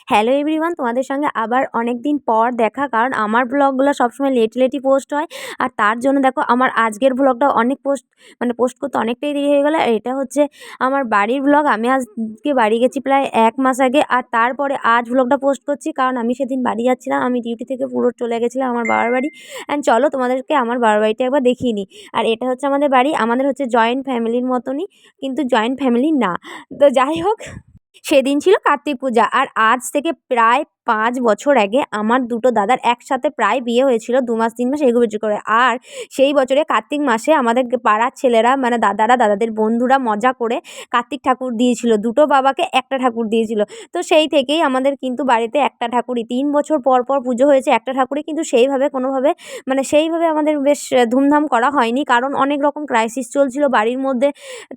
Hello everyone, তোমাদের সঙ্গে আবার অনেক দিন পর দেখা। কারণ আমার ব্লগগুলো সবসময় লেটই পোস্ট হয়, আর তার জন্য দেখো আমার আজকের ব্লগটা অনেক পোস্ট করতে অনেকটাই দেরি হয়ে গেল। আর এটা হচ্ছে আমার বাড়ির ব্লগ। আমি আজকে বাড়ি গেছি প্রায় 1 মাস আগে, আর তারপরে আজ ব্লগটা পোস্ট করছি কারণ আমি সেদিন বাড়ি যাচ্ছিলাম। আমি ডিউটি থেকে পুরো চলে গেছিলাম আমার বাবার বাড়ি। অ্যান্ড চলো তোমাদেরকে আমার বাবার বাড়িটা একবার দেখিয়ে নিই। আর এটা হচ্ছে আমাদের বাড়ি। আমাদের হচ্ছে জয়েন্ট ফ্যামিলির মতনই, কিন্তু জয়েন্ট ফ্যামিলি না। তো যাই হোক, সেদিন ছিল কার্তিক পূজা, আর আজ থেকে প্রায় 5 বছর আগে আমার দুটো দাদার একসাথে প্রায় বিয়ে হয়েছিল, 2 মাস 3 মাস এগুলো করে। আর সেই বছরে কার্তিক মাসে আমাদের পাড়ার ছেলেরা মানে দাদারা দাদাদের বন্ধুরা মজা করে কার্তিক ঠাকুর দিয়েছিল, দুটো বাবাকে একটা ঠাকুর দিয়েছিল। তো সেই থেকেই আমাদের কিন্তু বাড়িতে একটা ঠাকুরই 3 বছর পর পর পুজো হয়েছে, একটা ঠাকুরই। কিন্তু সেইভাবে কোনোভাবে সেইভাবে আমাদের বেশ ধুমধাম করা হয়নি, কারণ অনেক রকম ক্রাইসিস চলছিল বাড়ির মধ্যে।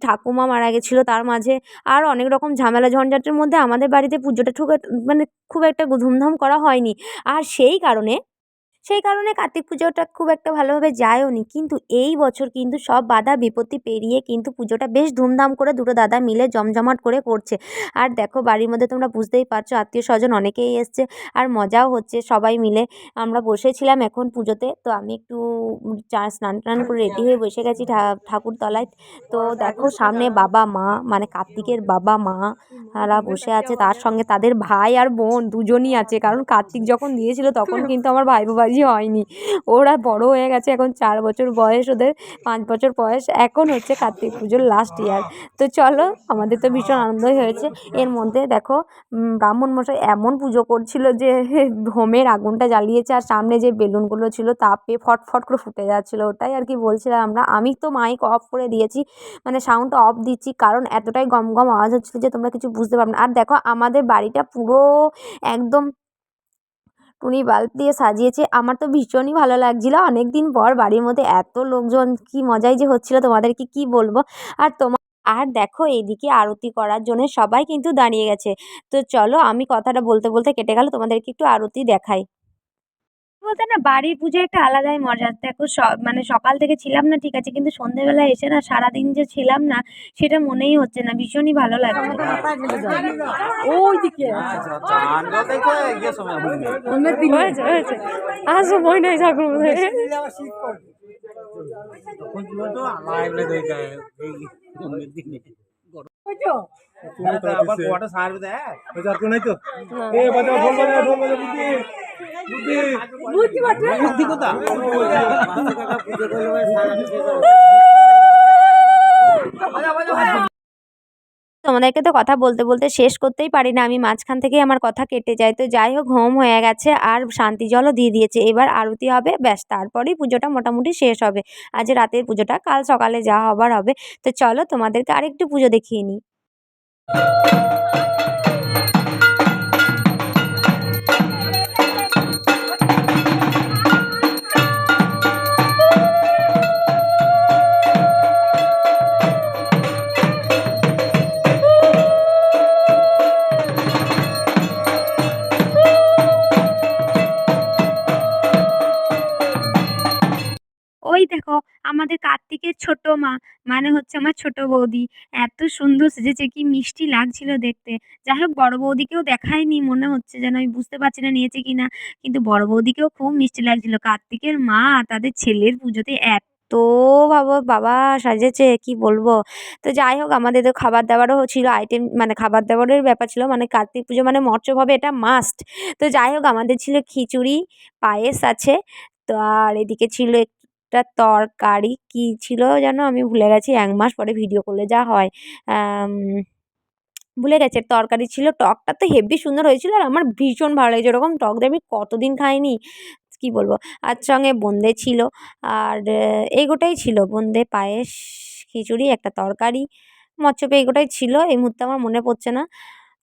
ঠাকুমা মারা গেছিলো, তার মাঝে আর অনেক রকম ঝামেলা ঝঞ্ঝাটের মধ্যে আমাদের বাড়িতে পুজোটা খুব একটা ধুমধাম করা হয়নি। আর সেই কারণে কার্তিক পুজোটা খুব একটা ভালোভাবে যায়ও নি। কিন্তু এই বছর কিন্তু সব বাধা বিপত্তি পেরিয়ে কিন্তু পুজোটা বেশ ধুমধাম করে দুটো দাদা মিলে জমজমাট করে করছে। আর দেখো বাড়ির মধ্যে তোমরা বুঝতেই পারছো আত্মীয়-স্বজন অনেকেই এসছে, আর মজাও হচ্ছে সবাই মিলে। আমরা বসেছিলাম এখন পুজোতে, তো আমি একটু স্নান-টান করে রেডি হয়ে বসে গেছি ঠাকুর তলায়। তো দেখো সামনে বাবা মা মানে কার্তিকের বাবা মা রা বসে আছে, তার সঙ্গে তাদের ভাই আর বোন দুজনই আছে। কারণ কার্তিক যখন দিয়েছিল তখন কিন্তু আমার ভাই বাবাজি হয়নি, ওরা বড় হয়ে গেছে। এখন 4 বছর বয়স ওদের, 5 বছর বয়স। এখন হচ্ছে কার্তিক পুজোর লাস্ট ইয়ার। তো চলো, আমাদের তো ভীষণ আনন্দই হয়েছে। এর মধ্যে দেখো ব্রাহ্মণমশাই এমন পুজো করছিল যে হোমের আগুনটা জ্বালিয়েছে, আর সামনে যে বেলুনগুলো ছিল তাপে ফটফট করে ফুটে যাচ্ছিলো। ওটাই আর কি বলছিলাম আমরা। আমি তো মাইক অফ করে দিয়েছি, সাউন্ডটা অফ দিচ্ছি, কারণ এতটাই গম গম আওয়াজ হচ্ছিলো যে তোমরা কিছু বুঝতে পারবে না। আর দেখো আমাদের বাড়িটা পুরো একদম টুনি বাল্ব দিয়ে সাজিয়েছে। আমার তো ভীষণই ভালো লাগছিল। অনেক দিন পর বাড়ির মধ্যে এত লোকজন, কি মজাই যে হচ্ছিল তোমাদেরকে কি বলবো। আর দেখো এইদিকে আরতি করার জন্য সবাই কিন্তু দাঁড়িয়ে গেছে। তো চলো, আমি কথাটা বলতে বলতে কেটে গেল, তোমাদেরকে একটু আরতি দেখাই। বলতে না, বাড়ির পুজো একটা আলাদাই মজা। দেখো সকাল থেকে ছিলাম না ঠিক আছে, কিন্তু সন্ধ্যেবেলা এসে না সারাদিন যে ছিলাম না সেটা মনেই হচ্ছে না, ভীষণই ভালো লাগছে। ওইদিকে হয়েছে আর সময় নাই ঠাকুর তোমাদেরকে তো কথা বলতে বলতে শেষ করতেই পারি না, আমি মাঝখান থেকেই আমার কথা কেটে যায়। তো যাই হোক, হোম হয়ে গেছে আর শান্তি জলও দিয়ে দিয়েছে, এবার আরতি হবে, ব্যাস তারপরেই পুজোটা মোটামুটি শেষ হবে। আজ রাতের পুজোটা, কাল সকালে যা হবার হবে। তো চলো তোমাদেরকে আরেকটু পুজো দেখিয়ে নিই। ওই দেখো আমাদের কার্তিকের ছোট মা, মানে হচ্ছে আমার ছোট বৌদি, এত সুন্দর সেজেছে, কি মিষ্টি লাগছিল দেখতে। যাই হোক, বড় বৌদিকেও দেখায়নি, মনে হচ্ছে যেন, আমি বুঝতে পারছি না নিয়েছে কিনা, কিন্তু বড় বৌদিকেও খুব মিষ্টি লাগছিল। কার্তিকের মা তাদের ছেলের পুজোতে এত বাবা বাবা সাজেছে কি বলবো। তো যাই হোক, আমাদের তো খাবার দাবারও ছিল, আইটেম খাবার দাবারের ব্যাপার ছিল, কার্তিক পুজো মৎস্য হবে, এটা মাস্ট। তো যাই হোক, আমাদের ছিল খিচুড়ি, পায়েস আছে। তো আর এদিকে ছিল একটা তরকারি, কি ছিল যেন আমি ভুলে গেছি, 1 মাস পরে ভিডিও করলে যা হয়। আম ভুলে গেছি। তরকারি ছিল, টকটা তো হেব্বি সুন্দর হয়েছিল, আর আমার ভীষণ ভালো লেগেছে। ওরকম টক দিয়ে আমি কতদিন খাইনি, কি বলবো। আর সঙ্গে বোঁদে ছিল, আর এই গোটাই ছিল, বোঁদে, পায়েস, খিচুড়ি, একটা তরকারি, মৎস্য এই গোটাই ছিল। এই মুহূর্তে আমার মনে পড়ছে না।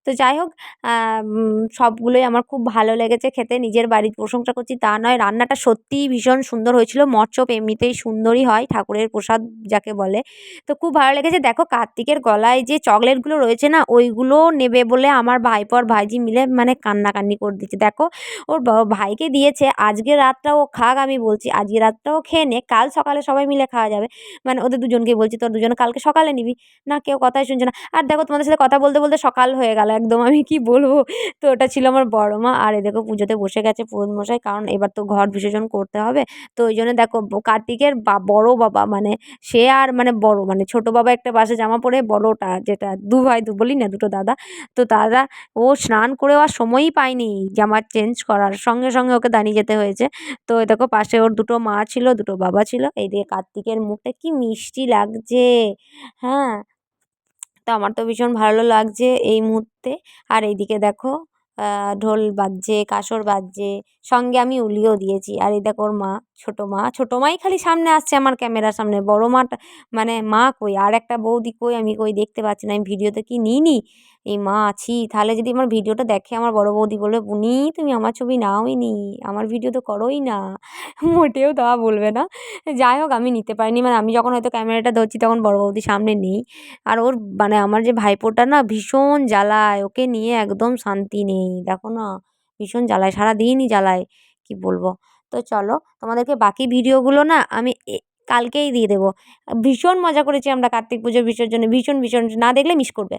তো যাই হোক, সবগুলোই আমার খুব ভালো লেগেছে খেতে। নিজের বাড়ির প্রশংসা করছি তা নয়, রান্নাটা সত্যিই ভীষণ সুন্দর হয়েছিল। মৎস্য এমনিতেই সুন্দরই হয়, ঠাকুরের প্রসাদ যাকে বলে। তো খুব ভালো লেগেছে। দেখো কার্তিকের গলায় যে চকলেটগুলো রয়েছে না, ওইগুলো নেবে বলে আমার ভাইপো আর ভাইঝি মিলে কান্নাকান্নি করে দিচ্ছে। দেখো, ওর ভাইকে দিয়েছে, আজকে রাতটা ও খাক, আমি বলছি আজকে রাতটা ও খেয়ে নে, কাল সকালে সবাই মিলে খাওয়া যাবে। ওদের দুজনকেই বলছি, তোর দুজনে কালকে সকালে নিবি। না, কেউ কথাই শুনছে না। আর দেখো, তোমাদের সাথে কথা বলতে বলতে সকাল হয়ে গেল একদম আমি কি বলবো। তো ওটা ছিল আমার বড় মা। আর এই দেখো পুজোতে বসে গেছে পুরোহিতমশাই, কারণ এবার তো ঘট বিসর্জন করতে হবে। তো ওই জন্য দেখো কার্তিকের বড় বাবা মানে সে আর মানে বড় মানে ছোট বাবা একটা বাসে জামা পরে, বড়টা যেটা ভাই বলি না, দুটো দাদা। তো দাদা ও স্নান করে আর সময়ই পায়নি জামা চেঞ্জ করার, সঙ্গে সঙ্গে ওকে দাঁড়িয়ে যেতে হয়েছে। তো এই দেখো পাশে ওর দুটো মা ছিল, দুটো বাবা ছিল। এইদিকে কার্তিকের মুখটা কি মিষ্টি লাগছে। হ্যাঁ, তো আমার তো ভীষণ ভালো লাগছে এই মুহূর্তে। আর এইদিকে দেখো ঢোল বাজছে, কাসর বাজছে, সঙ্গে আমি উলিও দিয়েছি। আর এই দেখো ওর মা, ছোট মাই খালি সামনে আসছে আমার ক্যামেরার সামনে। বড় মাটা মানে মা কই? আর একটা বৌদি কই? আমি কই দেখতে পাচ্ছি না। আমি ভিডিওতে কি নিইনি? এই মা ছি! তাহলে যদি আমার ভিডিওটা দেখে আমার বড় বৌদি বলবে, "বুনি তুমি আমার ছবি নাওই নি, আমার ভিডিও তো করোই না।" মোটেও তা বলবে না। যাই হোক আমি নিতে পারিনি। মানে আমি যখন হয়তো ক্যামেরাটা ধরছি তখন বড় বৌদি সামনে নেই। আর ওর মানে আমার যে ভাইপোটা না ভীষণ জ্বালায়, ওকে নিয়ে একদম শান্তি নেই। দেখো না ভীষণ জ্বালায়, সারাদিনই জ্বালায়, কি বলবো। তো চলো তোমাদেরকে বাকি ভিডিওগুলো না আমি কালকেই দিয়ে দেবো। ভীষণ মজা করেছি আমরা কার্তিক পুজোর বিসর্জনে, ভীষণ না দেখলে মিস করবে।